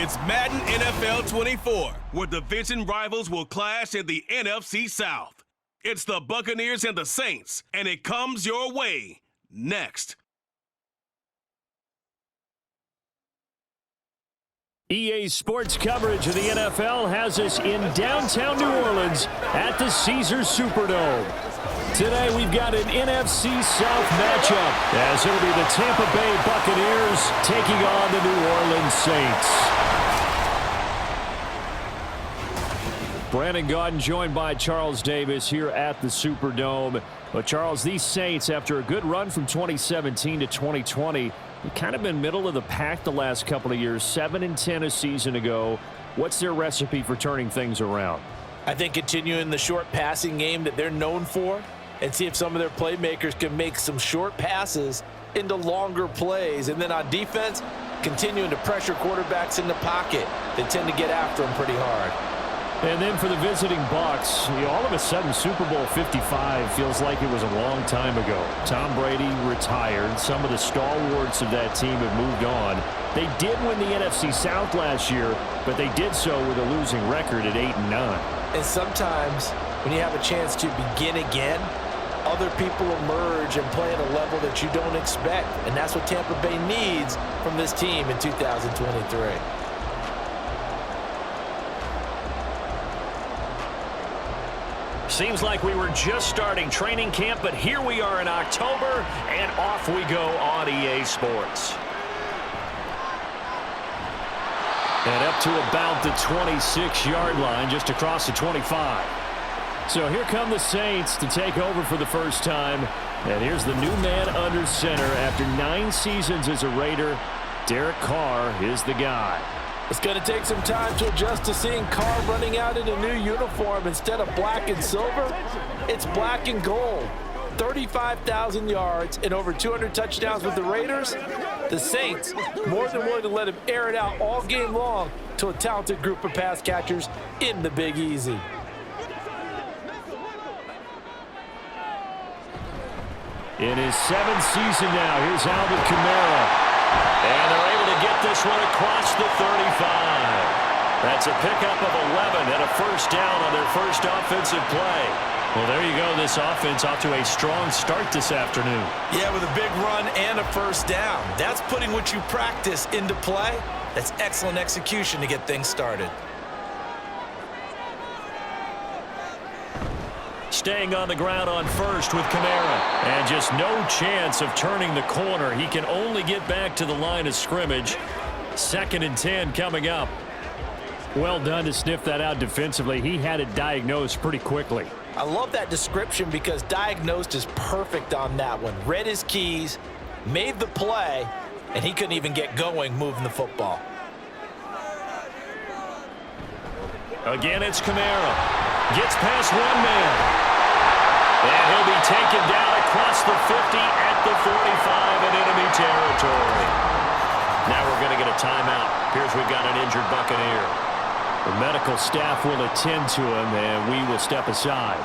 It's Madden NFL 24, where division rivals will clash in the NFC South. It's the Buccaneers and the Saints, and it comes your way next. EA Sports coverage of the NFL has us in downtown New Orleans at the Caesars Superdome. Today we've got an NFC South matchup as it'll be the Tampa Bay Buccaneers taking on the New Orleans Saints. Brandon Gaudin joined by Charles Davis here at the Superdome. But Charles, these Saints, after a good run from 2017 to 2020, they've kind of been middle of the pack the last couple of years, 7-10 a season ago. What's their recipe for turning things around? I think continuing the short passing game that they're known for and see if some of their playmakers can make some short passes into longer plays. And then on defense, continuing to pressure quarterbacks in the pocket. They tend to get after them pretty hard. And then for the visiting Bucs, all of a sudden Super Bowl 55 feels like it was a long time ago. Tom Brady retired. Some of the stalwarts of that team have moved on. They did win the NFC South last year, but they did so with a losing record at 8-9. And sometimes when you have a chance to begin again, other people emerge and play at a level that you don't expect. And that's what Tampa Bay needs from this team in 2023. Seems like we were just starting training camp, but here we are in October, and off we go on EA Sports. And up to about the 26-yard line, just across the 25. So here come the Saints to take over for the first time. And here's the new man under center. After 9 seasons as a Raider, Derek Carr is the guy. It's going to take some time to adjust to seeing Carr running out in a new uniform. Instead of black and silver, it's black and gold. 35,000 yards and over 200 touchdowns with the Raiders. The Saints more than willing to let him air it out all game long to a talented group of pass catchers in the Big Easy. In his 7th season now, here's Alvin Kamara. And they're able to get this one across the 35. That's a pickup of 11 and a first down on their first offensive play. Well, there you go. This offense off to a strong start this afternoon. Yeah, with a big run and a first down. That's putting what you practice into play. That's excellent execution to get things started. Staying on the ground on first with Kamara. And just no chance of turning the corner. He can only get back to the line of scrimmage. 2nd and 10 coming up. Well done to sniff that out defensively. He had it diagnosed pretty quickly. I love that description because diagnosed is perfect on that one. Read his keys, made the play, and he couldn't even get going moving the football. Again, it's Kamara. Gets past one man. And he'll be taken down across the 50 at the 45 in enemy territory. Now we're going to get a timeout. Here's we've got an injured Buccaneer. The medical staff will attend to him, and we will step aside.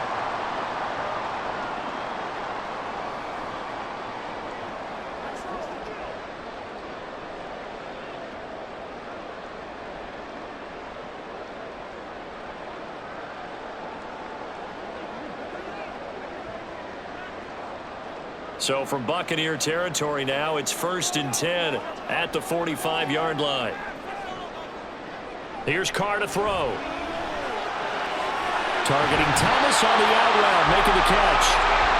So from Buccaneer territory now, it's 1st and 10 at the 45-yard line. Here's Carr to throw. Targeting Thomas on the out route, making the catch.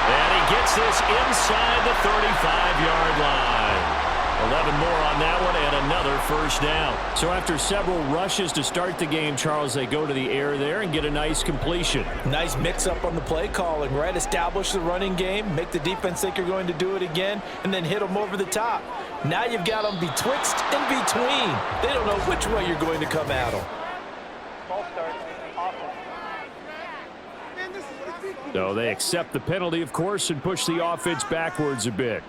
And he gets this inside the 35-yard line. 11 more on that one and another first down. So after several rushes to start the game, Charles, they go to the air there and get a nice completion. Nice mix-up on the play calling, right? Establish the running game, make the defense think you're going to do it again, and then hit them over the top. Now you've got them betwixt and between. They don't know which way you're going to come at them. So they accept the penalty, of course, and push the offense backwards a bit.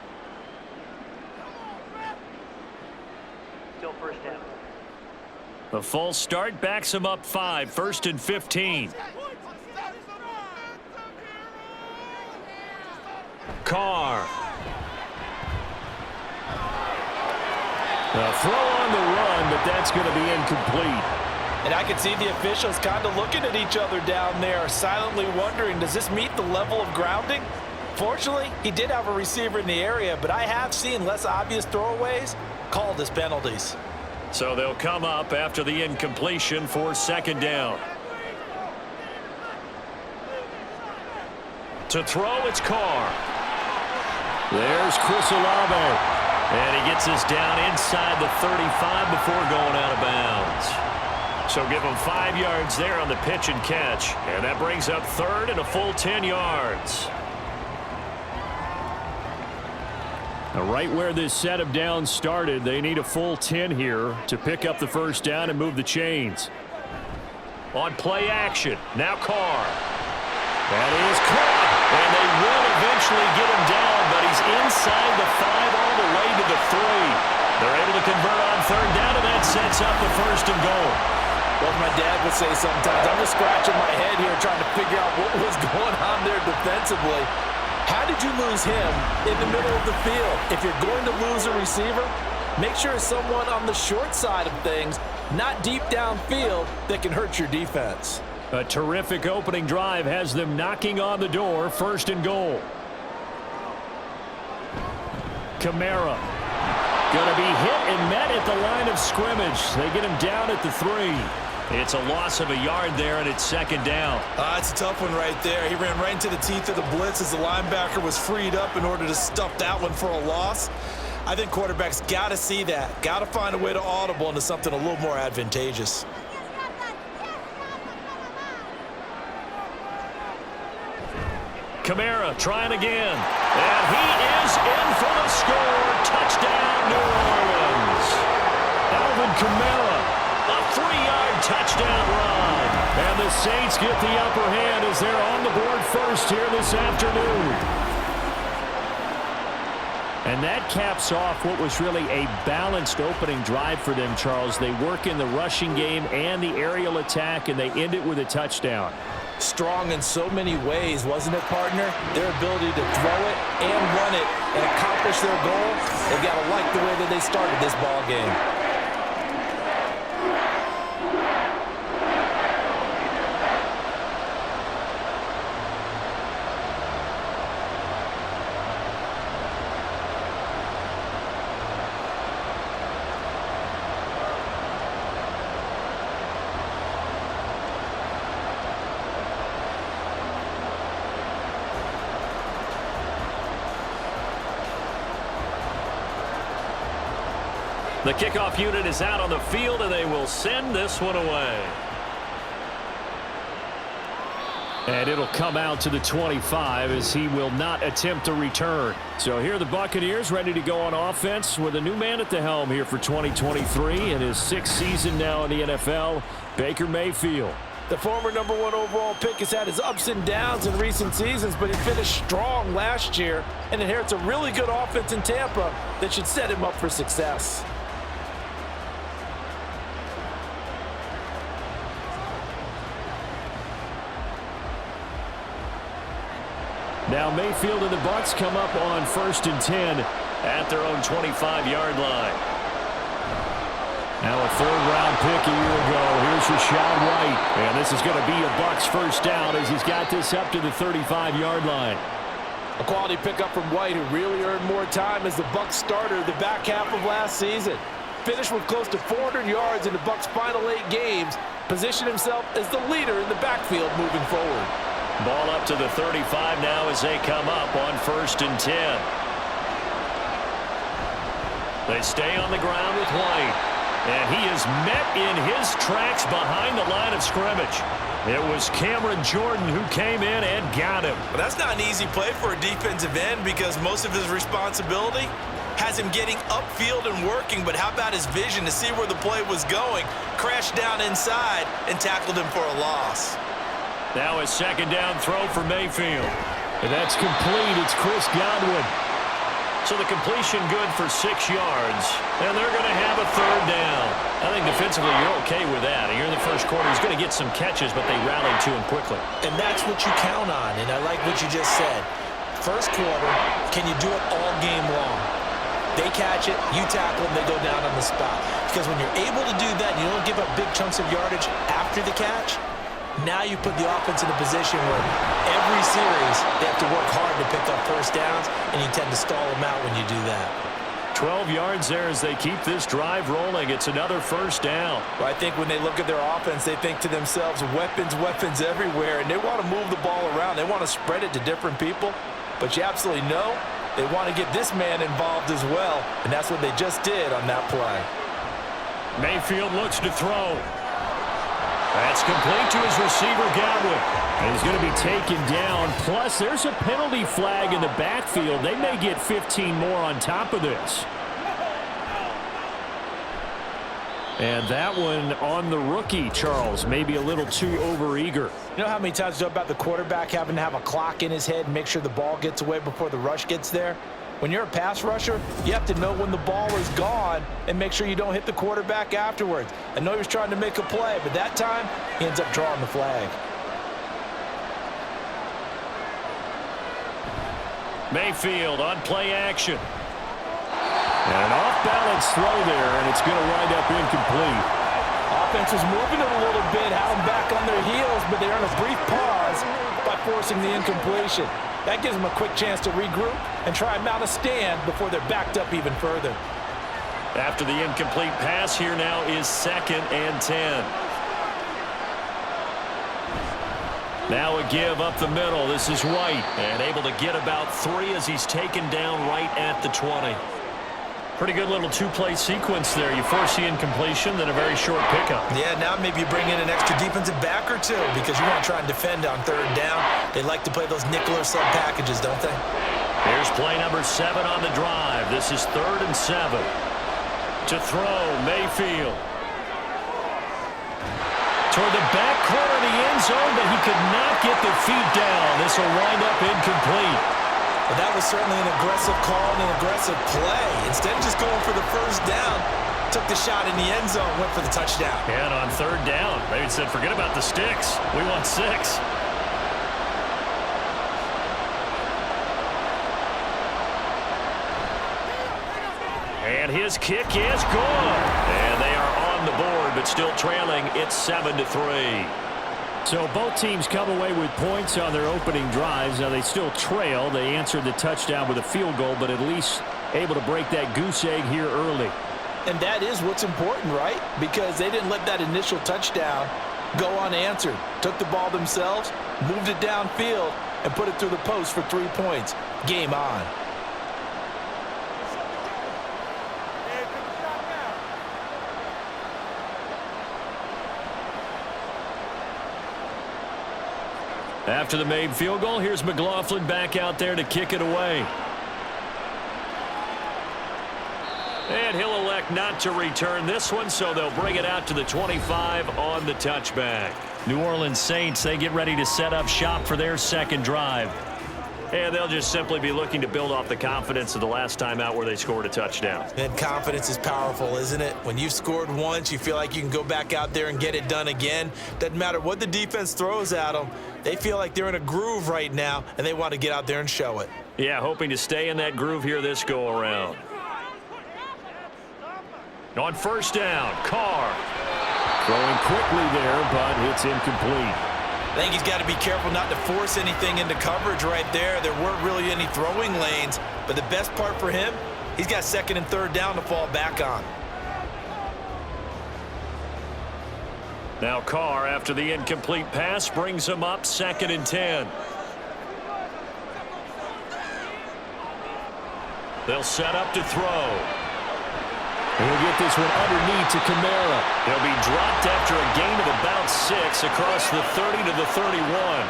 The false start backs him up 5, 1st and 15. Carr. The throw on the run but that's going to be incomplete. And I can see the officials kind of looking at each other down there, silently wondering, does this meet the level of grounding? Fortunately, he did have a receiver in the area, but I have seen less obvious throwaways called as penalties. So they'll come up after the incompletion for second down. To throw, it's Carr. There's Chris Olave. And he gets us down inside the 35 before going out of bounds. So give him 5 yards there on the pitch and catch. And that brings up third and a full 10 yards. Now right where this set of downs started, they need a full 10 here to pick up the first down and move the chains. On play action, now Carr. That is caught. And they will eventually get him down, but he's inside the 5 all the way to the 3. They're able to convert on third down, and that sets up the first and goal. Well, my dad would say sometimes, I'm just scratching my head here trying to figure out what was going on there defensively. How did you lose him in the middle of the field? If you're going to lose a receiver, make sure it's someone on the short side of things, not deep downfield, that can hurt your defense. A terrific opening drive has them knocking on the door, first and goal. Kamara going to be hit and met at the line of scrimmage. They get him down at the 3. It's a loss of a yard there, and it's second down. It's a tough one right there. He ran right into the teeth of the blitz as the linebacker was freed up in order to stuff that one for a loss. I think quarterbacks got to see that. Got to find a way to audible into something a little more advantageous. Kamara trying again. And he is in for the score. Touchdown, New Orleans. Alvin Kamara, a 3-yard touchdown run. And the Saints get the upper hand as they're on the board first here this afternoon. And that caps off what was really a balanced opening drive for them, Charles. They work in the rushing game and the aerial attack, and they end it with a touchdown. Strong in so many ways, wasn't it, partner? Their ability to throw it and run it and accomplish their goal, they've got to like the way that they started this ball game. The kickoff unit is out on the field, and they will send this one away. And it'll come out to the 25 as he will not attempt a return. So here are the Buccaneers ready to go on offense with a new man at the helm here for 2023 in his 6th season now in the NFL, Baker Mayfield. The former #1 overall pick has had his ups and downs in recent seasons, but he finished strong last year and inherits a really good offense in Tampa that should set him up for success. Now Mayfield and the Bucs come up on 1st and 10 at their own 25-yard line. Now a 3rd-round pick a year ago. Here's Rachaad White. And this is going to be a Bucs first down as he's got this up to the 35-yard line. A quality pickup from White, who really earned more time as the Bucs starter the back half of last season. Finished with close to 400 yards in the Bucs' final 8 games. Positioned himself as the leader in the backfield moving forward. Ball up to the 35 now as they come up on 1st and 10. They stay on the ground with White. And he is met in his tracks behind the line of scrimmage. It was Cameron Jordan who came in and got him. But that's not an easy play for a defensive end because most of his responsibility has him getting upfield and working. But how about his vision to see where the play was going? Crashed down inside and tackled him for a loss. Now a 2nd down throw for Mayfield. And that's complete. It's Chris Godwin. So the completion good for 6 yards. And they're going to have a 3rd down. I think defensively you're okay with that. Here in the first quarter, he's going to get some catches, but they rallied to him quickly. And that's what you count on. And I like what you just said. First quarter, can you do it all game long? They catch it, you tackle them, they go down on the spot. Because when you're able to do that, and you don't give up big chunks of yardage after the catch, now you put the offense in a position where every series they have to work hard to pick up first downs, and you tend to stall them out when you do that. 12 yards there as they keep this drive rolling. It's another first down. Well, I think when they look at their offense, they think to themselves, weapons, weapons everywhere, and they want to move the ball around. They want to spread it to different people, but you absolutely know they want to get this man involved as well, and that's what they just did on that play. Mayfield looks to throw. That's complete to his receiver, Godwin. And he's going to be taken down. Plus, there's a penalty flag in the backfield. They may get 15 more on top of this. And that one on the rookie, Charles. Maybe a little too overeager. You know how many times you know about the quarterback having to have a clock in his head and make sure the ball gets away before the rush gets there? When you're a pass rusher, you have to know when the ball is gone and make sure you don't hit the quarterback afterwards. I know he was trying to make a play, but that time, he ends up drawing the flag. Mayfield on play action. And an off-balance throw there, and it's going to wind up incomplete. Offense was moving it a little bit, had them back on their heels, but they earn a brief pause by forcing the incompletion. That gives them a quick chance to regroup and try and mount a stand before they're backed up even further. After the incomplete pass, here now is 2nd and 10. Now a give up the middle. This is White, and able to get about 3 as he's taken down right at the 20. Pretty good little two-play sequence there. You force the incompletion, then a very short pickup. Yeah, now maybe you bring in an extra defensive back or two because you want to try and defend on 3rd down. They like to play those nickel or sub packages, don't they? Here's play number 7 on the drive. This is 3rd and 7. To throw, Mayfield. Toward the back corner of the end zone, but he could not get the feet down. This will wind up incomplete. But that was certainly an aggressive call and an aggressive play. Instead of just going for the first down, took the shot in the end zone, went for the touchdown. And on 3rd down, maybe said, forget about the sticks. We want 6. And his kick is good. And they are on the board, but still trailing. It's 7-3. So both teams come away with points on their opening drives. Now they still trail. They answered the touchdown with a field goal, but at least able to break that goose egg here early. And that is what's important, right? Because they didn't let that initial touchdown go unanswered. Took the ball themselves, moved it downfield, and put it through the post for 3 points. Game on. After the made field goal, here's McLaughlin back out there to kick it away. And he'll elect not to return this one, so they'll bring it out to the 25 on the touchback. New Orleans Saints, they get ready to set up shop for their 2nd drive. And they'll just simply be looking to build off the confidence of the last time out where they scored a touchdown. And confidence is powerful, isn't it? When you've scored once, you feel like you can go back out there and get it done again. Doesn't matter what the defense throws at them. They feel like they're in a groove right now, and they want to get out there and show it. Yeah, hoping to stay in that groove here this go-around. On 1st down, Carr. Throwing quickly there, but it's incomplete. I think he's got to be careful not to force anything into coverage right there. There weren't really any throwing lanes, but the best part for him, he's got 2nd and 3rd down to fall back on. Now Carr, after the incomplete pass, brings him up 2nd and 10. They'll set up to throw. And he'll get this one underneath to Kamara. He'll be dropped after a gain of about 6 across the 30 to the 31.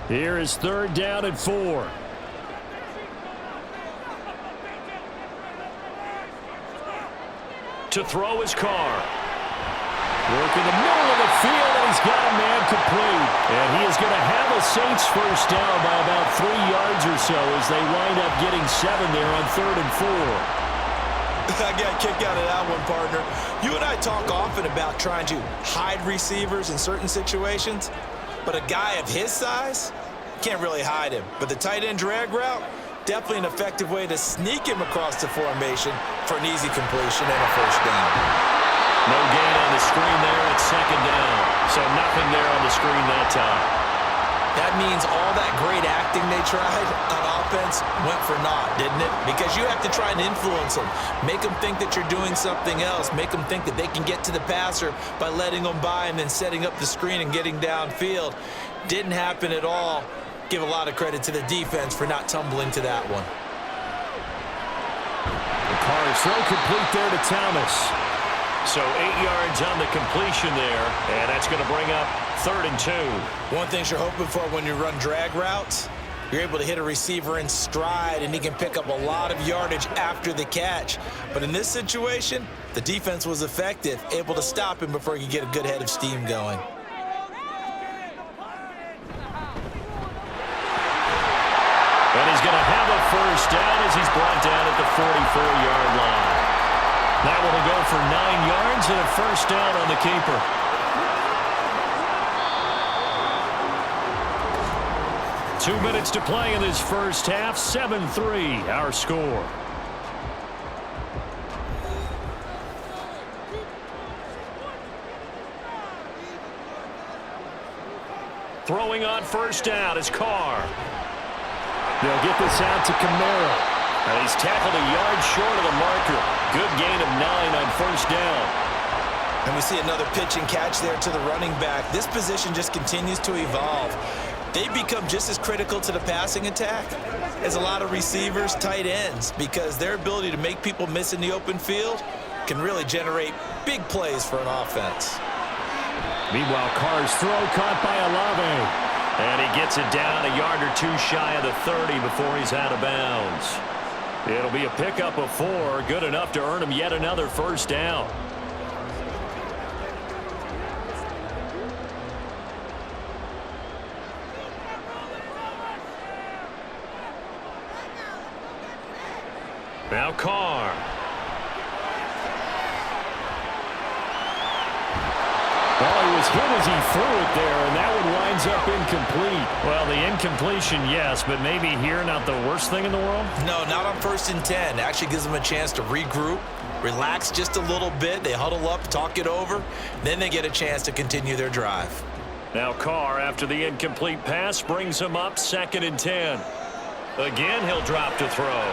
Here is 3rd down and 4. To throw is Carr. Work in the middle of the field, and he's got a man complete. And he is going to have a Saints first down by about 3 yards or so as they wind up getting 7 there on 3rd and 4. I got a kick out of that one, partner. You and I talk often about trying to hide receivers in certain situations, but a guy of his size can't really hide him. But the tight end drag route, definitely an effective way to sneak him across the formation for an easy completion and a first down. No gain on the screen there at second down. So nothing there on the screen that time. That means all that great acting they tried on offense went for naught, didn't it? Because you have to try and influence them. Make them think that you're doing something else. Make them think that they can get to the passer by letting them by and then setting up the screen and getting downfield. Didn't happen at all. Give a lot of credit to the defense for not tumbling to that one. The Carr's throw complete there to Thomas. So 8 yards on the completion there, and that's going to bring up 3rd and 2. One thing you're hoping for when you run drag routes, you're able to hit a receiver in stride, and he can pick up a lot of yardage after the catch. But in this situation, the defense was effective, able to stop him before he could get a good head of steam going. And he's going to have a first down as he's brought down at the 44-yard line. That one will go for 9 yards and a first down on the keeper. Two minutes to play in this first half. 7-3, our score. Throwing on first down is Carr. They'll get this out to Kamara. And he's tackled a yard short of the marker. Good gain of 9 on first down. And we see another pitch and catch there to the running back. This position just continues to evolve. They become just as critical to the passing attack as a lot of receivers, tight ends, because their ability to make people miss in the open field can really generate big plays for an offense. Meanwhile, Carr's throw caught by Olave. And he gets it down a yard or 2 shy of the 30 before he's out of bounds. It'll be a pickup of 4, good enough to earn him yet another first down. Now Carr. Well, he was hit as he threw it there, and that one winds up incomplete. Well, the incompletion, yes, but maybe here not the worst thing in the world? No, not on 1st and 10. Actually gives them a chance to regroup, relax just a little bit. They huddle up, talk it over. Then they get a chance to continue their drive. Now Carr, after the incomplete pass, brings him up 2nd and 10. Again, he'll drop to throw.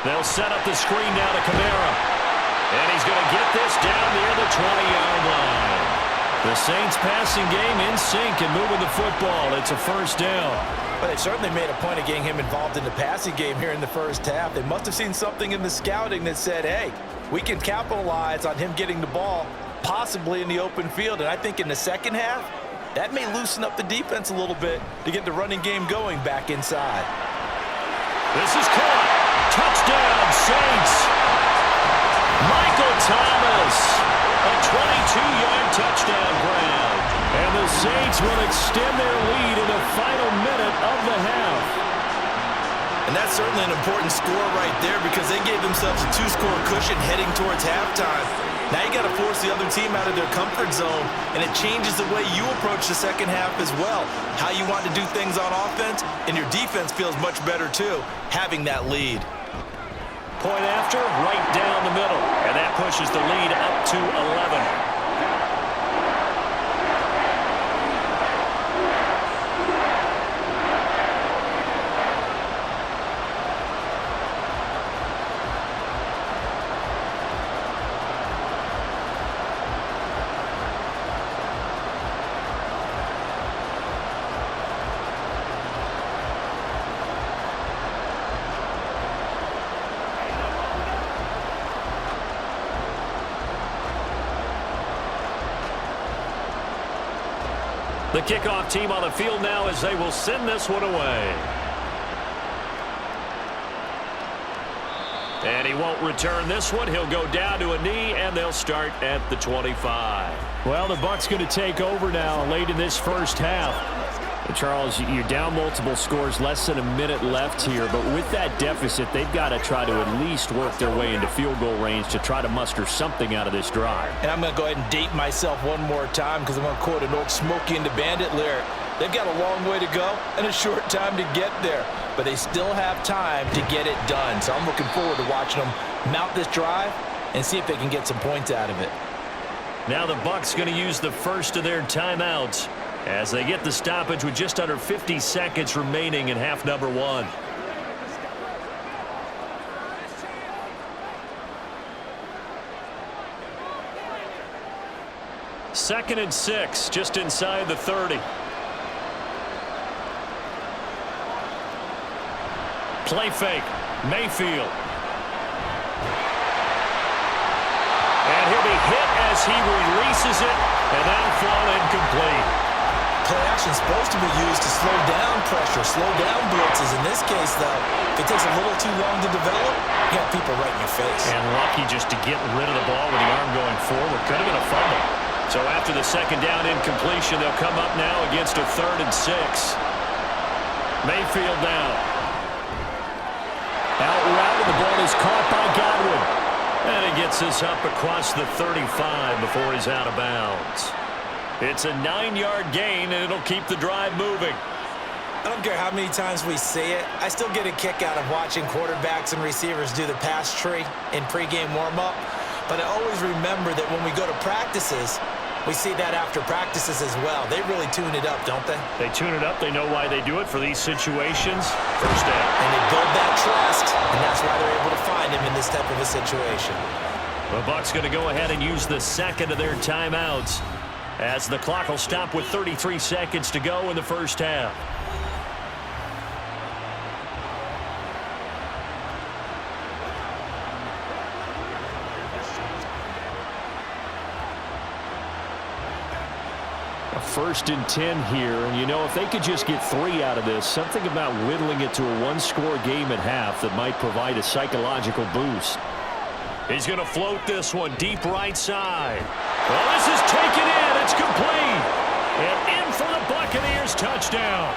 They'll set up the screen down to Kamara. And he's going to get this down near the 20-yard line. The Saints passing game in sync and moving the football. It's a first down. But they certainly made a point of getting him involved in the passing game here in the first half. They must have seen something in the scouting that said, hey, we can capitalize on him getting the ball, possibly in the open field. And I think in the second half, that may loosen up the defense a little bit to get the running game going back inside. This is caught. Touchdown, Saints. Michael Thomas. A 22-yard touchdown grab. And the Saints will extend their lead in the final minute of the half. And that's certainly an important score right there because they gave themselves a 2-score cushion heading towards halftime. Now you got to force the other team out of their comfort zone, and it changes the way you approach the second half as well. How you want to do things on offense, and your defense feels much better too, having that lead. Point after, right down the middle. And that pushes the lead up to 11. The kickoff team on the field now as they will send this one away. And he won't return this one. He'll go down to a knee, and they'll start at the 25. Well, the Bucs going to take over now late in this first half. Charles, you're down multiple scores, less than a minute left here, but with that deficit, they've got to try to at least work their way into field goal range to try to muster something out of this drive. And I'm going to go ahead and date myself one more time because I'm going to quote an old Smokey and the Bandit lyric. They've got a long way to go and a short time to get there, but they still have time to get it done. So I'm looking forward to watching them mount this drive and see if they can get some points out of it. Now the Bucs going to use the first of their timeouts as they get the stoppage with just under 50 seconds remaining in half number one. Second and 6, just inside the 30. Play fake, Mayfield. And he'll be hit as he releases it, and that'll fall incomplete. Play action is supposed to be used to slow down pressure, slow down blitzes. In this case, though, if it takes a little too long to develop, you got people right in your face. And lucky just to get rid of the ball with the arm going forward. Could have been a fumble. So after the second down incompletion, they'll come up now against a 3rd and 6. Mayfield now. Out route, and the ball is caught by Godwin. And he gets this up across the 35 before he's out of bounds. It's a 9-yard gain, and it'll keep the drive moving. I don't care how many times we see it. I still get a kick out of watching quarterbacks and receivers do the pass tree in pregame warm-up. But I always remember that when we go to practices, we see that after practices as well. They really tune it up, don't they? They tune it up. They know why they do it for these situations. First down. And they build that trust, and that's why they're able to find him in this type of a situation. The Bucs going to go ahead and use the second of their timeouts, as the clock will stop with 33 seconds to go in the first half. A 1st and 10 here, and you know, if they could just get 3 out of this, something about whittling it to a 1-score game at half that might provide a psychological boost. He's going to float this one deep right side. Well, this is taken in. It's complete. And in for the Buccaneers touchdown.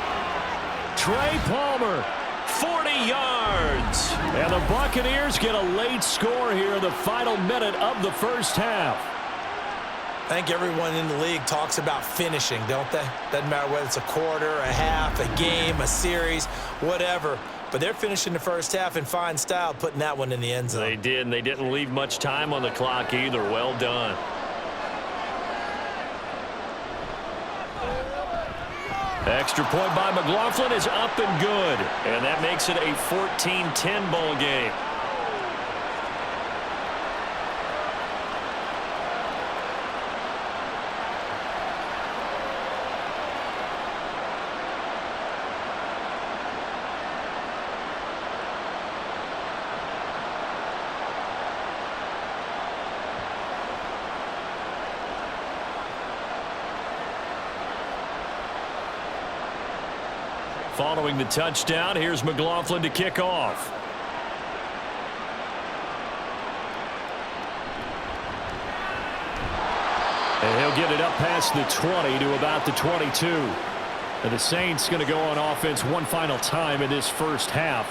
Trey Palmer, 40 yards. And the Buccaneers get a late score here in the final minute of the first half. I think everyone in the league talks about finishing, don't they? Doesn't matter whether it's a quarter, a half, a game, a series, whatever. But they're finishing the first half in fine style, putting that one in the end zone. They did, and they didn't leave much time on the clock either. Well done. Extra point by McLaughlin is up and good. And that makes it a 14-10 ball game. Following the touchdown, here's McLaughlin to kick off. And he'll get it up past the 20 to about the 22. And the Saints going to go on offense one final time in this first half.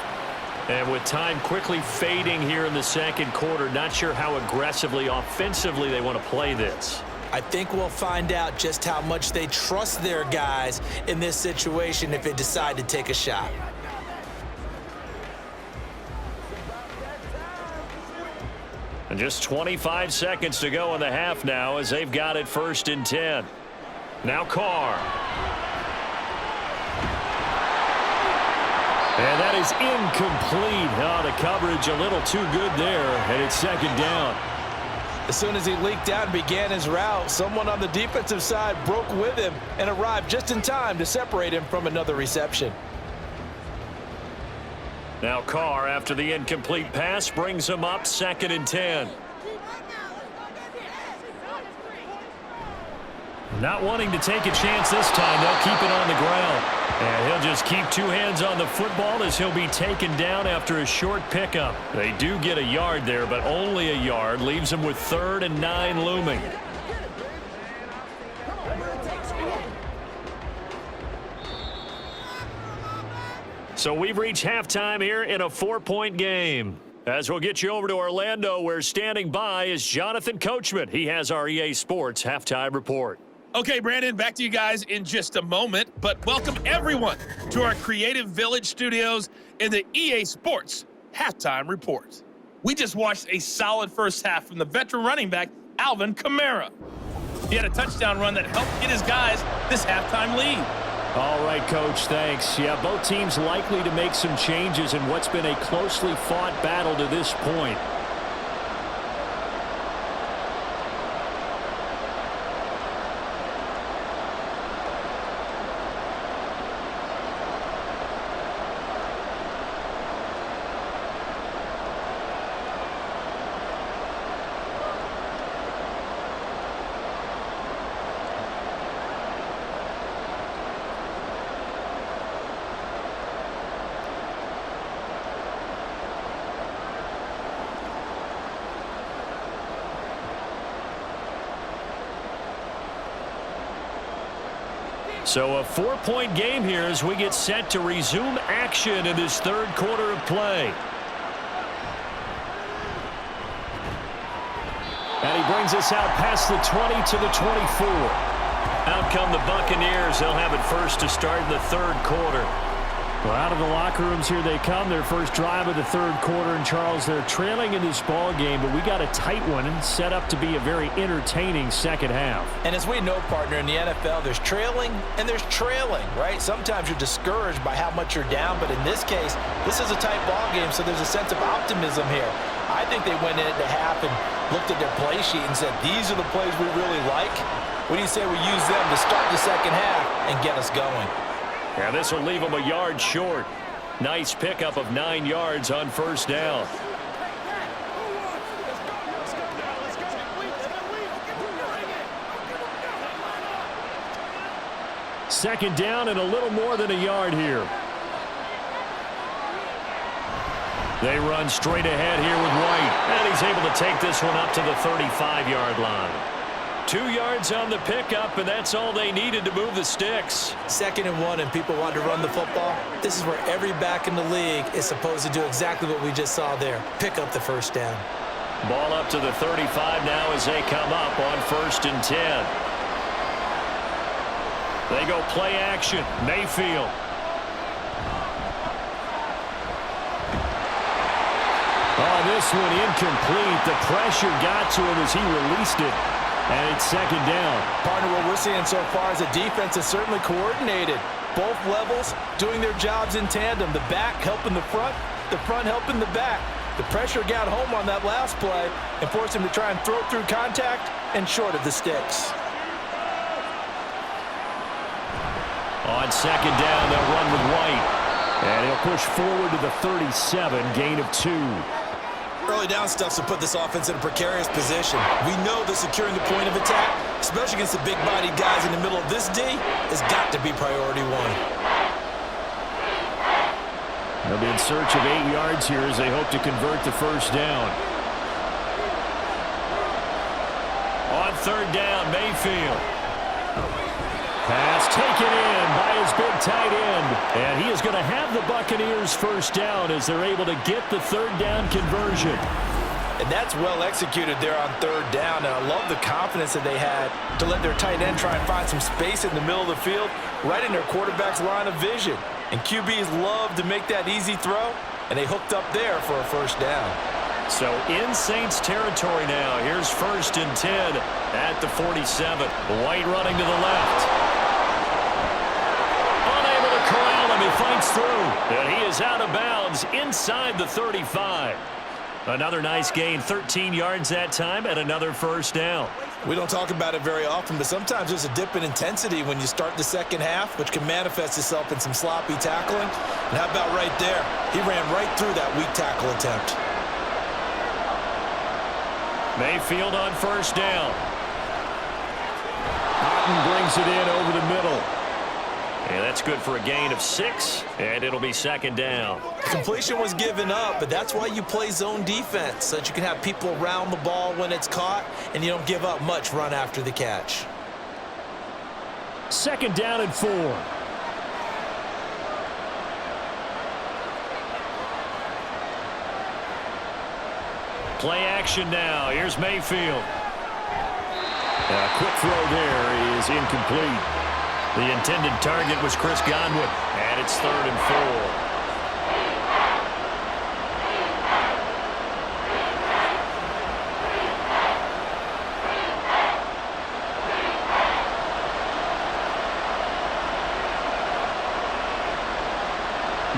And with time quickly fading here in the second quarter, not sure how aggressively, offensively they want to play this. I think we'll find out just how much they trust their guys in this situation if they decide to take a shot. And just 25 seconds to go in the half now as they've got it 1st and 10. Now Carr. And that is incomplete. Oh, the coverage a little too good there, and it's 2nd down. As soon as he leaked out and began his route, someone on the defensive side broke with him and arrived just in time to separate him from another reception. Now Carr, after the incomplete pass, brings him up 2nd and 10. Not wanting to take a chance this time, they'll keep it on the ground. And he'll just keep 2 hands on the football as he'll be taken down after a short pickup. They do get a yard there, but only a yard. Leaves them with 3rd and 9 looming. So we've reached halftime here in a 4-point game. As we'll get you over to Orlando, where standing by is Jonathan Coachman. He has our EA Sports halftime report. Okay, Brandon, back to you guys in just a moment, but welcome everyone to our Creative Village studios in the EA Sports halftime report. We just watched a solid first half from the veteran running back, Alvin Kamara. He had a touchdown run that helped get his guys this halftime lead. All right, Coach, thanks. Yeah, both teams likely to make some changes in what's been a closely fought battle to this point. So a 4-point game here as we get set to resume action in this third quarter of play. And he brings us out past the 20 to the 24. Out come the Buccaneers. They'll have it first to start in the third quarter. Well, out of the locker rooms here they come. Their first drive of the third quarter. And, Charles, they're trailing in this ball game, but we got a tight one and set up to be a very entertaining second half. And as we know, partner, in the NFL, there's trailing and there's trailing, right? Sometimes you're discouraged by how much you're down, but in this case, this is a tight ball game, so there's a sense of optimism here. I think they went into half and looked at their play sheet and said, these are the plays we really like. What do you say we use them to start the second half and get us going? Yeah, this will leave them a yard short. Nice pickup of 9 yards on first down. Second down and a little more than a yard here. They run straight ahead here with White. And he's able to take this one up to the 35-yard line. 2 yards on the pickup, and that's all they needed to move the sticks. 2nd and 1, and people want to run the football. This is where every back in the league is supposed to do exactly what we just saw there. Pick up the first down. Ball up to the 35 now as they come up on 1st and 10. They go play action. Mayfield. Oh, this one incomplete. The pressure got to him as he released it. And it's second down. Partner, what we're seeing so far is the defense is certainly coordinated. Both levels doing their jobs in tandem. The back helping the front helping the back. The pressure got home on that last play and forced him to try and throw through contact and short of the sticks. On second down, they'll run with White. And he'll push forward to the 37, gain of 2. Early down stuff to put this offense in a precarious position. We know that securing the point of attack, especially against the big-bodied guys in the middle of this D, has got to be priority 1. They'll be in search of 8 yards here as they hope to convert the first down. On third down, Mayfield. Pass taken in by his big tight end. And he is going to have the Buccaneers first down as they're able to get the third down conversion. And that's well executed there on third down. And I love the confidence that they had to let their tight end try and find some space in the middle of the field, right in their quarterback's line of vision. And QBs love to make that easy throw, and they hooked up there for a first down. So in Saints territory now. Here's 1st and 10 at the 47. White running to the left. He fights through, and he is out of bounds inside the 35. Another nice gain, 13 yards that time, and another first down. We don't talk about it very often, but sometimes there's a dip in intensity when you start the second half, which can manifest itself in some sloppy tackling. And how about right there? He ran right through that weak tackle attempt. Mayfield on first down. Houghton brings it in over the middle. And that's good for a gain of 6, and it'll be second down. Completion was given up, but that's why you play zone defense, so that you can have people around the ball when it's caught, and you don't give up much run after the catch. Second down and 4. Play action now. Here's Mayfield. A quick throw there is incomplete. The intended target was Chris Godwin, and it's 3rd and 4.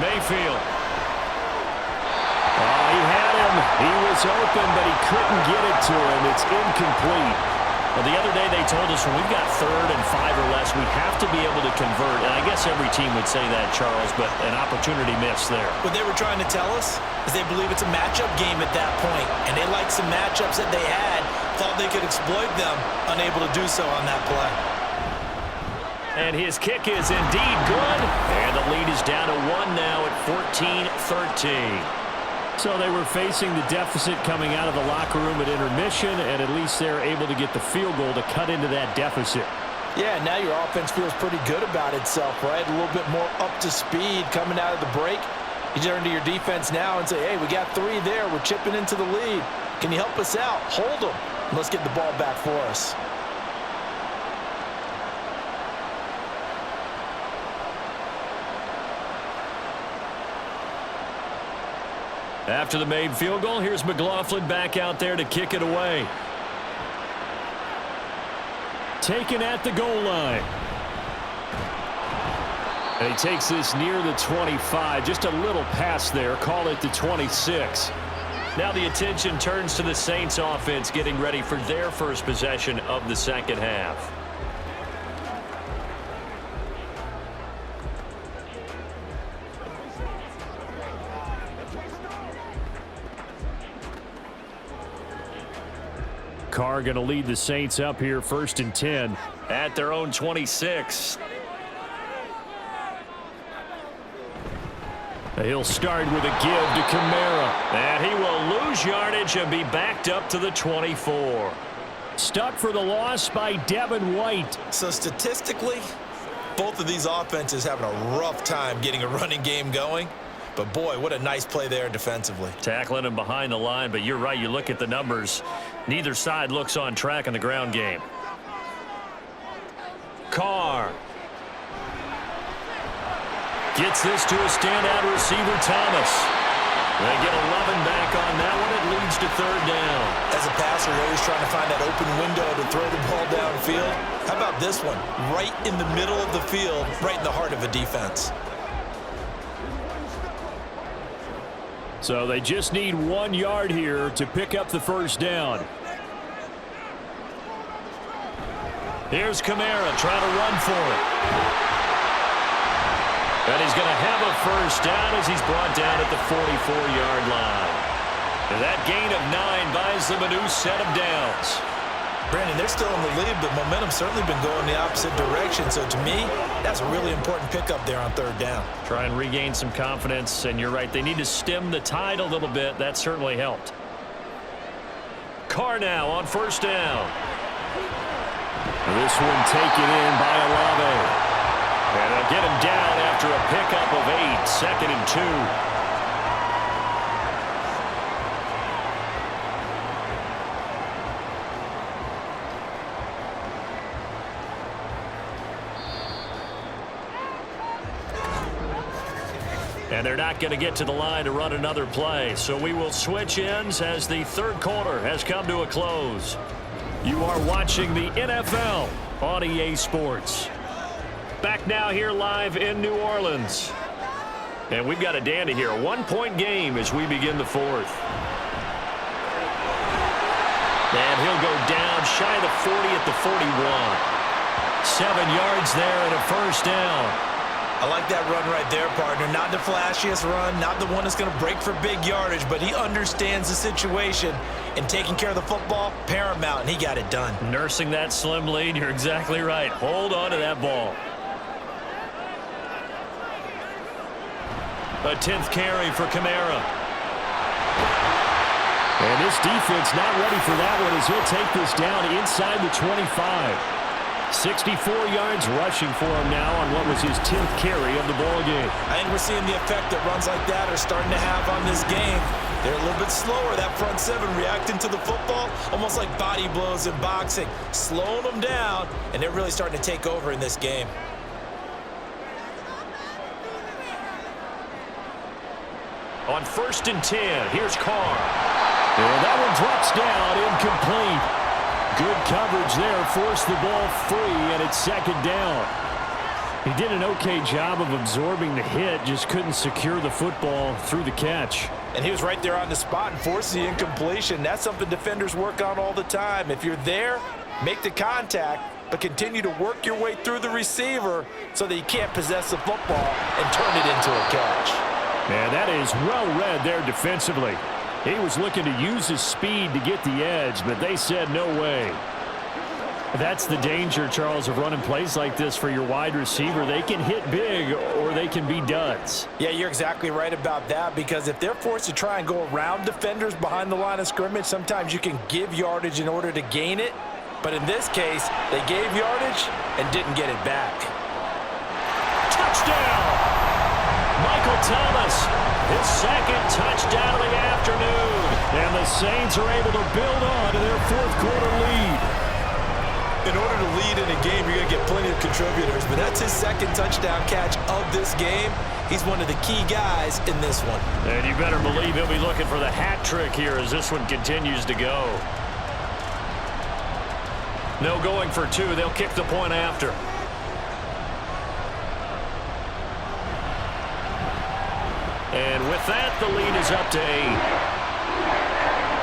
Mayfield. Oh, he had him. He was open, but he couldn't get it to him. It's incomplete. Well, the other day they told us when we've got 3rd and 5 or less, we have to be able to convert. And I guess every team would say that, Charles, but an opportunity missed there. What they were trying to tell us is they believe it's a matchup game at that point, and they liked some matchups that they had, thought they could exploit them, unable to do so on that play. And his kick is indeed good. And the lead is down to 1 now at 14-13. So they were facing the deficit coming out of the locker room at intermission, and at least they're able to get the field goal to cut into that deficit. Yeah, now your offense feels pretty good about itself, right? A little bit more up to speed coming out of the break. You turn to your defense now and say, hey, we got 3 there. We're chipping into the lead. Can you help us out? Hold them. And let's get the ball back for us. After the made field goal, here's McLaughlin back out there to kick it away. Taken at the goal line. And he takes this near the 25. Just a little pass there. Call it the 26. Now the attention turns to the Saints offense getting ready for their first possession of the second half. Carr going to lead the Saints up here 1st and 10 at their own 26. He'll start with a give to Kamara. And he will lose yardage and be backed up to the 24. Stuck for the loss by Devin White. So statistically, both of these offenses having a rough time getting a running game going. But, boy, what a nice play there defensively. Tackling him behind the line, but you're right. You look at the numbers. Neither side looks on track in the ground game. Carr gets this to a standout receiver, Thomas. They get 11 back on that one. It leads to 3rd down. As a passer, you're always trying to find that open window to throw the ball downfield. How about this one? Right in the middle of the field, right in the heart of a defense. So they just need 1 yard here to pick up the 1st down. Here's Kamara trying to run for it. And he's going to have a 1st down as he's brought down at the 44-yard line. And that gain of 9 buys them a new set of downs. Brandon, they're still in the lead, but momentum's certainly been going the opposite direction. So to me, that's a really important pickup there on 3rd down. Try and regain some confidence, and you're right. They need to stem the tide a little bit. That certainly helped. Carr now on 1st down. This one taken in by Olave. And they'll get him down after a pickup of 8. 2nd and 2. And they're not going to get to the line to run another play. So we will switch ends as the 3rd quarter has come to a close. You are watching the NFL on EA Sports. Back now here live in New Orleans. And we've got a dandy here. A 1-point game as we begin the 4th. And he'll go down shy of the 40 at the 41. 7 yards there and a 1st down. I like that run right there, partner. Not the flashiest run, not the one that's going to break for big yardage, but he understands the situation, and taking care of the football, paramount, and he got it done. Nursing that slim lead, you're exactly right. Hold on to that ball. A 10th carry for Kamara. And this defense not ready for that one as he'll take this down inside the 25. 64 yards rushing for him now on what was his 10th carry of the ball game. I think we're seeing the effect that runs like that are starting to have on this game. They're a little bit slower, that front seven, reacting to the football, almost like body blows in boxing, slowing them down, and they're really starting to take over in this game. On 1st and 10, here's Carr. And that one drops down, incomplete. Good coverage there, forced the ball free, and it's 2nd down. He did an okay job of absorbing the hit, just couldn't secure the football through the catch. And he was right there on the spot and forced the incompletion. That's something defenders work on all the time. If you're there, make the contact, but continue to work your way through the receiver so that you can't possess the football and turn it into a catch. And that is well read there defensively. He was looking to use his speed to get the edge, but they said no way. That's the danger, Charles, of running plays like this for your wide receiver. They can hit big or they can be duds. Yeah, you're exactly right about that, because if they're forced to try and go around defenders behind the line of scrimmage, sometimes you can give yardage in order to gain it. But in this case, they gave yardage and didn't get it back. Touchdown! Michael Thomas, his 2nd touchdown of the afternoon. And the Saints are able to build on to their 4th quarter lead. In order to lead in a game, you're going to get plenty of contributors, but that's his 2nd touchdown catch of this game. He's one of the key guys in this one. And you better believe he'll be looking for the hat trick here as this one continues to go. No going for 2. They'll kick the point after. And with that, the lead is up to 8.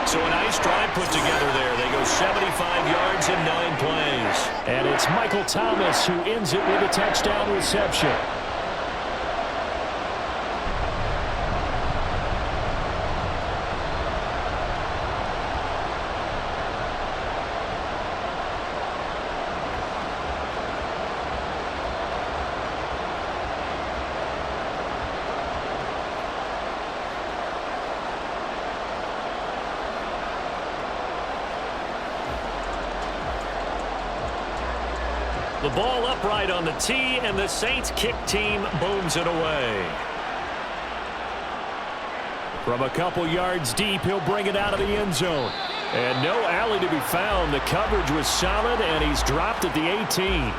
So a nice drive put together there. They go 75 yards in 9 plays. And it's Michael Thomas who ends it with a touchdown reception. The ball upright on the tee, and the Saints kick team booms it away. From a couple yards deep, he'll bring it out of the end zone. And no alley to be found. The coverage was solid, and he's dropped at the 18.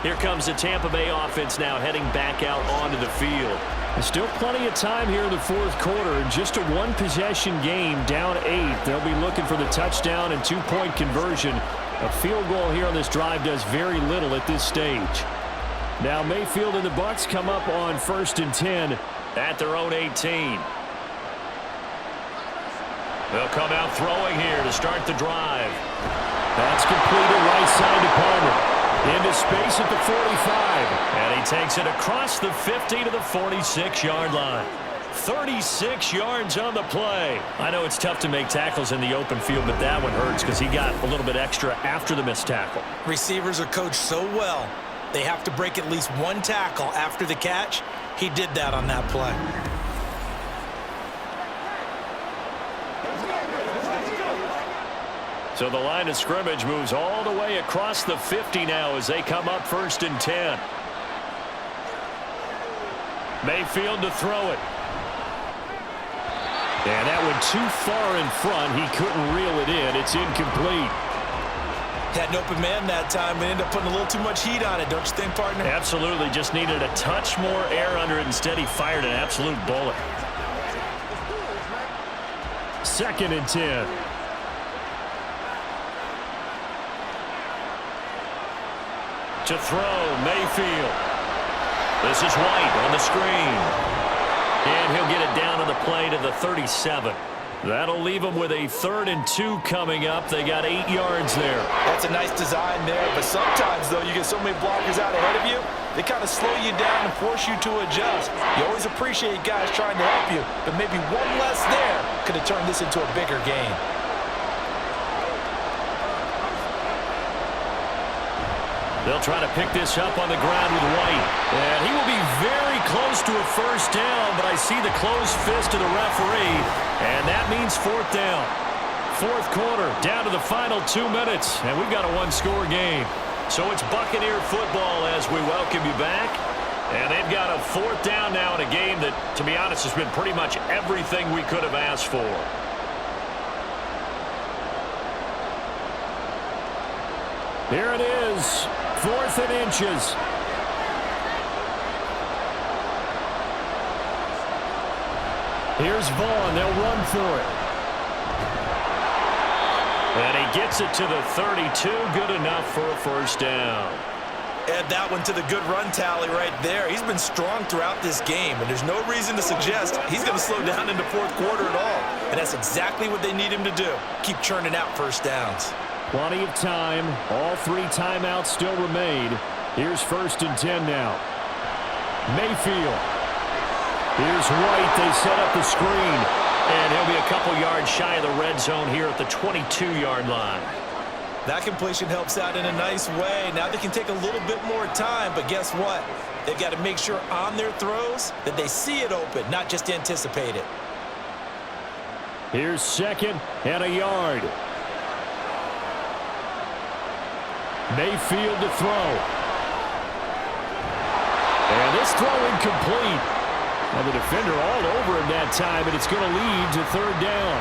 Here comes the Tampa Bay offense now heading back out onto the field. There's still plenty of time here in the 4th quarter. Just a 1-possession game, down 8. They'll be looking for the touchdown and 2-point conversion. A field goal here on this drive does very little at this stage. Now Mayfield and the Bucs come up on 1st and 10 at their own 18. They'll come out throwing here to start the drive. That's completed right side to Palmer. Into space at the 45. And he takes it across the 50 to the 46-yard line. 36 yards on the play. I know it's tough to make tackles in the open field, but that one hurts because he got a little bit extra after the missed tackle. Receivers are coached so well, they have to break at least 1 tackle after the catch. He did that on that play. So the line of scrimmage moves all the way across the 50 now as they come up 1st and 10. Mayfield to throw it. And that one too far in front. He couldn't reel it in. It's incomplete. Had an open man that time and ended up putting a little too much heat on it, don't you think, partner? Absolutely. Just needed a touch more air under it. Instead, he fired an absolute bullet. 2nd and 10. To throw, Mayfield. This is White on the screen. And he'll get it down to the play to the 37. That'll leave them with a 3rd and 2 coming up. They got 8 yards there. That's a nice design there, but sometimes, though, you get so many blockers out ahead of you, they kind of slow you down and force you to adjust. You always appreciate guys trying to help you, but maybe one less there could have turned this into a bigger game. They'll try to pick this up on the ground with White. And he will be very close to a 1st down, but I see the closed fist of the referee, and that means 4th down. 4th quarter, down to the final 2 minutes, and we've got a 1-score game. So it's Buccaneer football as we welcome you back. And they've got a 4th down now in a game that, to be honest, has been pretty much everything we could have asked for. Here it is, 4th and inches. Here's Vaughn. They'll run for it. And he gets it to the 32. Good enough for a 1st down. Add that one to the good run tally right there. He's been strong throughout this game, and there's no reason to suggest he's going to slow down in the 4th quarter at all. And that's exactly what they need him to do. Keep churning out 1st downs. Plenty of time. All 3 timeouts still remain. Here's 1st and 10 now. Mayfield. Here's White. They set up the screen. And he'll be a couple yards shy of the red zone here at the 22-yard line. That completion helps out in a nice way. Now they can take a little bit more time, but guess what? They've got to make sure on their throws that they see it open, not just anticipate it. Here's 2nd and a yard. Mayfield to throw. And this throw incomplete. Now the defender all over him that time, and it's going to lead to 3rd down.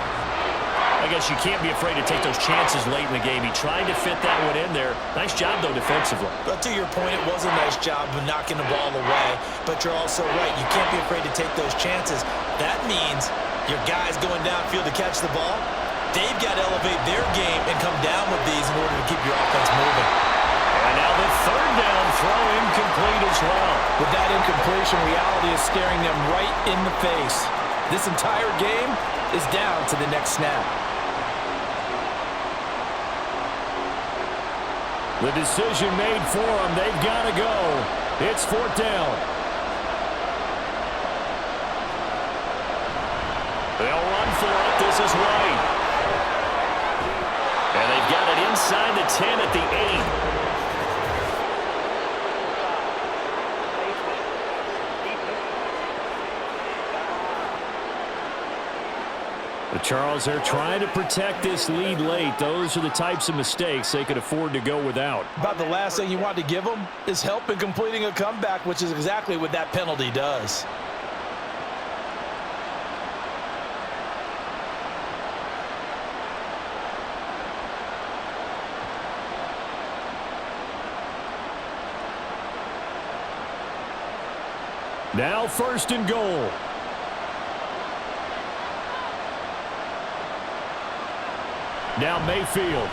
I guess you can't be afraid to take those chances late in the game. He tried to fit that one in there. Nice job, though, defensively. But to your point, it was a nice job of knocking the ball away. But you're also right. You can't be afraid to take those chances. That means your guys going downfield to catch the ball, they've got to elevate their game and come down with these in order to keep your offense moving. And now the 3rd down throw incomplete as well. With that incompletion, reality is staring them right in the face. This entire game is down to the next snap. The decision made for them. They've got to go. It's 4th down. They'll run for it. This is White. And they've got it inside the 10 at the 8. But Charles, they're trying to protect this lead late. Those are the types of mistakes they could afford to go without. About the last thing you want to give them is help in completing a comeback, which is exactly what that penalty does. Now 1st and goal. Now Mayfield.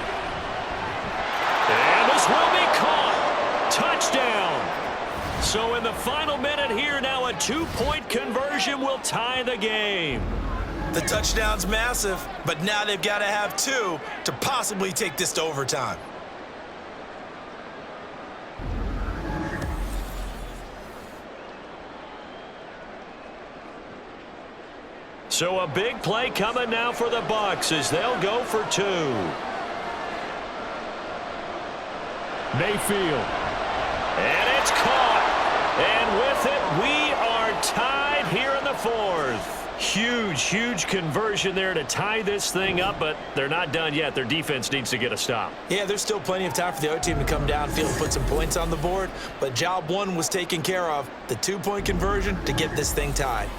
And this will be caught. Touchdown. So in the final minute here, now a 2-point conversion will tie the game. The touchdown's massive, but now they've got to have 2 to possibly take this to overtime. So a big play coming now for the Bucs as they'll go for 2. Mayfield. And it's caught. And with it, we are tied here in the 4th. Huge, huge conversion there to tie this thing up, but they're not done yet. Their defense needs to get a stop. Yeah, there's still plenty of time for the other team to come downfield and put some points on the board, but job 1 was taken care of. The 2-point conversion to get this thing tied.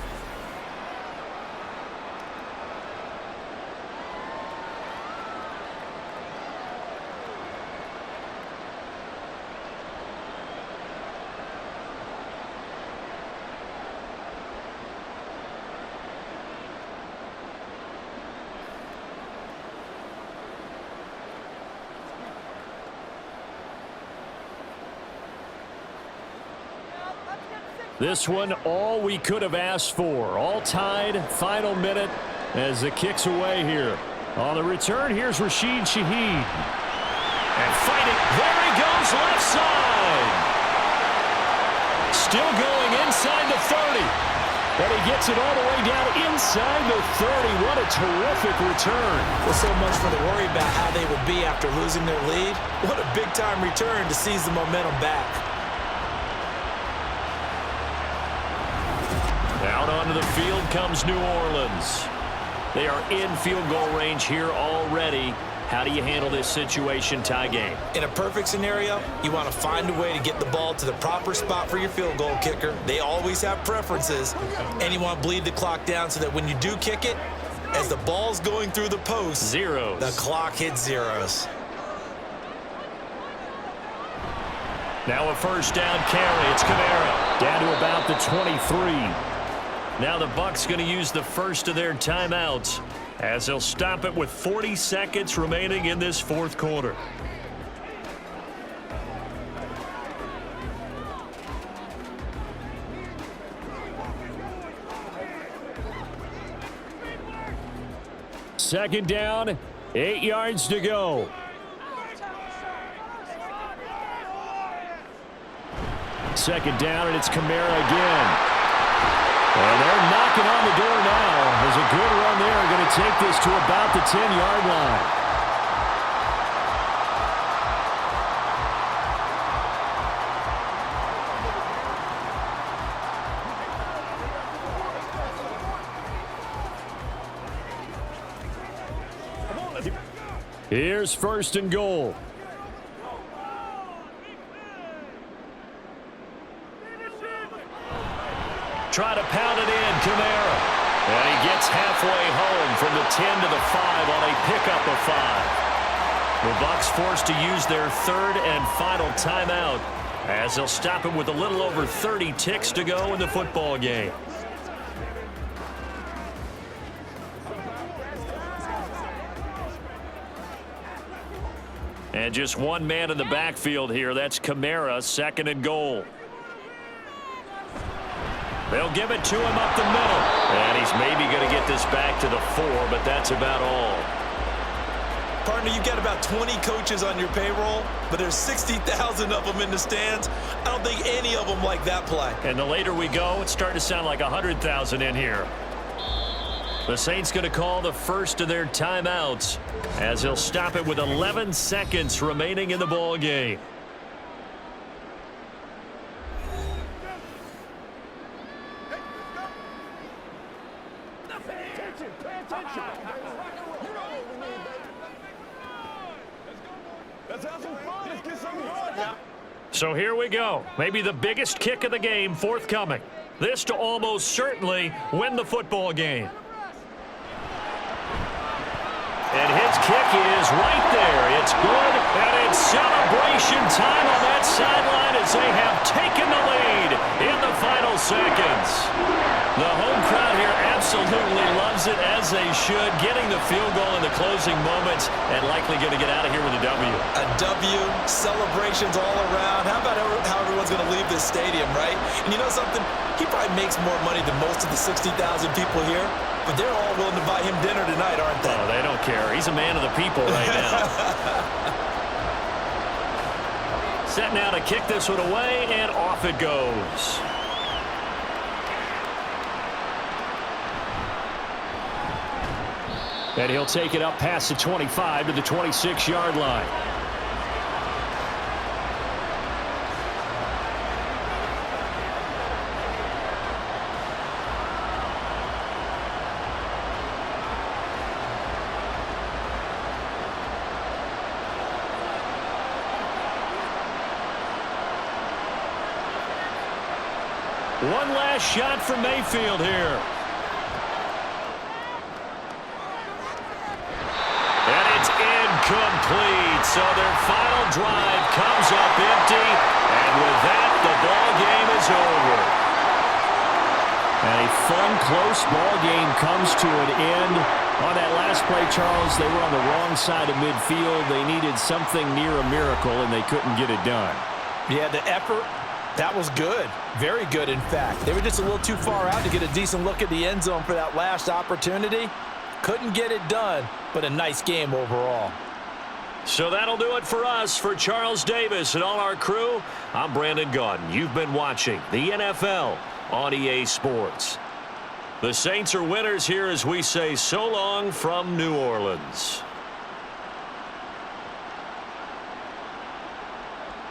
This one, all we could have asked for. All tied, final minute as it kicks away here. On the return, here's Rashid Shaheed. And fighting, there he goes, left side. Still going inside the 30. But he gets it all the way down inside the 30. What a terrific return. Well, so much for the worry about how they would be after losing their lead. What a big-time return to seize the momentum back. Out onto the field comes New Orleans. They are in field goal range here already. How do you handle this situation, tie game? In a perfect scenario, you want to find a way to get the ball to the proper spot for your field goal kicker. They always have preferences, and you want to bleed the clock down so that when you do kick it, as the ball's going through the post, zeros. The clock hits zeros. Now a first down carry. It's Kamara down to about the 23. Now the Bucs going to use the first of their timeouts as they'll stop it with 40 seconds remaining in this fourth quarter. Second down, 8 yards to go. Second down, and it's Kamara again. And they're knocking on the door now. There's a good run there. Going to take this to about the 10-yard line. Here's first and goal. Try to pound it in, Kamara. And he gets halfway home from the 10 to the 5 on a pickup of 5. The Bucs forced to use their third and final timeout as they'll stop it with a little over 30 ticks to go in the football game. And just one man in the backfield here. That's Kamara, second and goal. They'll give it to him up the middle. And he's maybe going to get this back to the 4, but that's about all. Partner, you've got about 20 coaches on your payroll, but there's 60,000 of them in the stands. I don't think any of them like that play. And the later we go, it's starting to sound like 100,000 in here. The Saints going to call the first of their timeouts as they'll stop it with 11 seconds remaining in the ball game. So here we go. Maybe the biggest kick of the game forthcoming. This to almost certainly win the football game. And his kick is right there. It's good, and it's celebration time on that sideline as they have taken the lead in the final seconds. The home crowd here absolutely loves it, as they should, getting the field goal in the closing moments and likely going to get out of here with a W. A W, celebrations all around. How about how everyone's going to leave this stadium, right? And you know something? He probably makes more money than most of the 60,000 people here, but they're all willing to buy him dinner tonight, aren't they? Oh, they don't care. He's a man of the people right now. Set now to kick this one away, and off it goes. And he'll take it up past the 25 to the 26-yard line. One last shot from Mayfield here. And it's incomplete. So their final drive comes up empty. And with that, the ball game is over. And a fun, close ball game comes to an end. On that last play, Charles, they were on the wrong side of midfield. They needed something near a miracle, and they couldn't get it done. Yeah, the effort, that was good. Very good, in fact. They were just a little too far out to get a decent look at the end zone for that last opportunity. Couldn't get it done, but a nice game overall. So that'll do it for us. For Charles Davis and all our crew, I'm Brandon Gaudin. You've been watching the NFL on EA Sports. The Saints are winners here as we say so long from New Orleans.